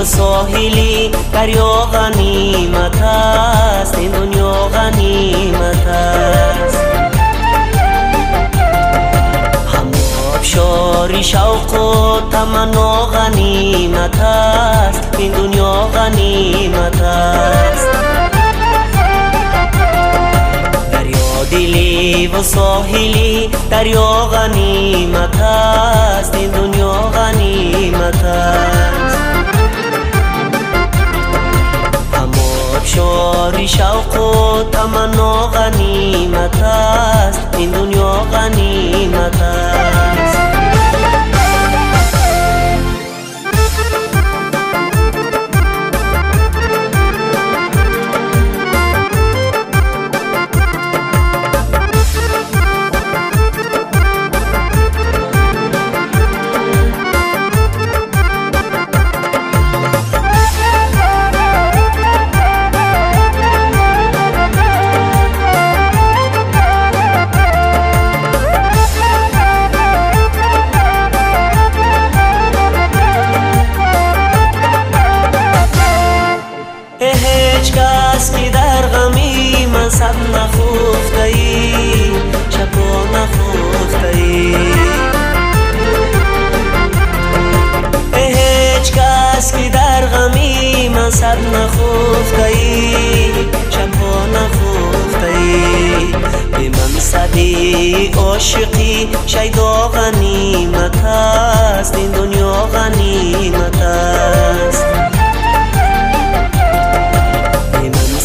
و ساحلی دریا غنیمت است، این دنیا غنیمت است. هم آبشاری شوق و تمنا غنیمت است، این دنیا غنیمت است. دریا دلی و ساحلی دریا غنیمت است، این دنیا غنیمت است. آبشاری شوق و تمنا غنیمت است، این دنیا غنیمت است. هیچ کس که در غمی من سب نخفته ای، شبا نخفته ای. هیچ کس که در غمی من سب نخفته ای، شبا نخفته ای. به منصبی عاشقی شیدا غنیمت است، این دنیا غنیمت است.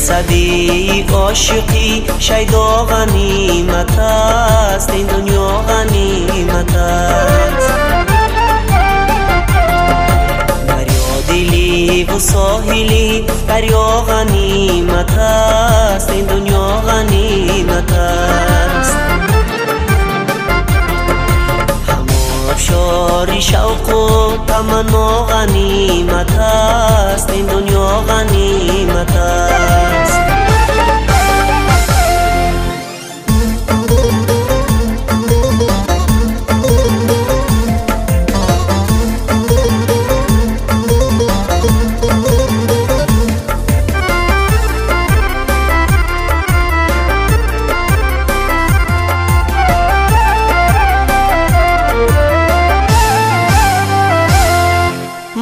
منصبی عاشقی شیدا غنیمت است، این دنیا غنیمت است. دریا دلی و ساحلی دریا غنیمت است، این دنیا غنیمت است. هم آبشاری شوق و تمنا غنیمت است، این دنیا غنیمت است.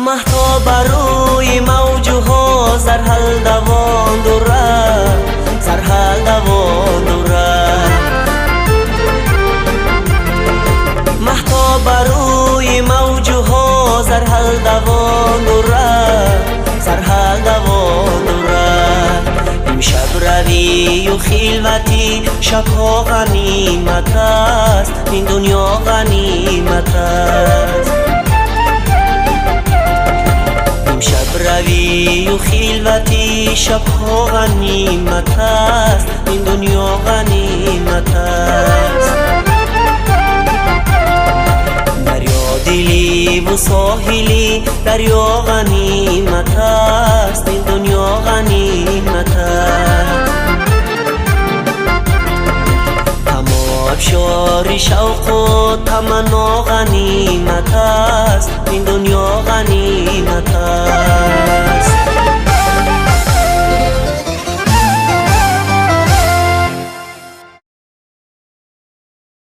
مهتاب روی موجها سرحل دوان دورد، سرحل دوان دورد. مهتاب روی موجها سرحل دوان دورد، سرحل دوان دورد. امشب روی و خلوتی شبها غنیمت است، این دنیا غنیمت است. روی و خلوتی شبها غنیمت است، این دنیا غنیمت است. دریا دلی و ساحلی دریا غنیمت است، این دنیا غنیمت است. هم آبشاری شوق و تمنا غنیمت است، این دنیا غنیمت است.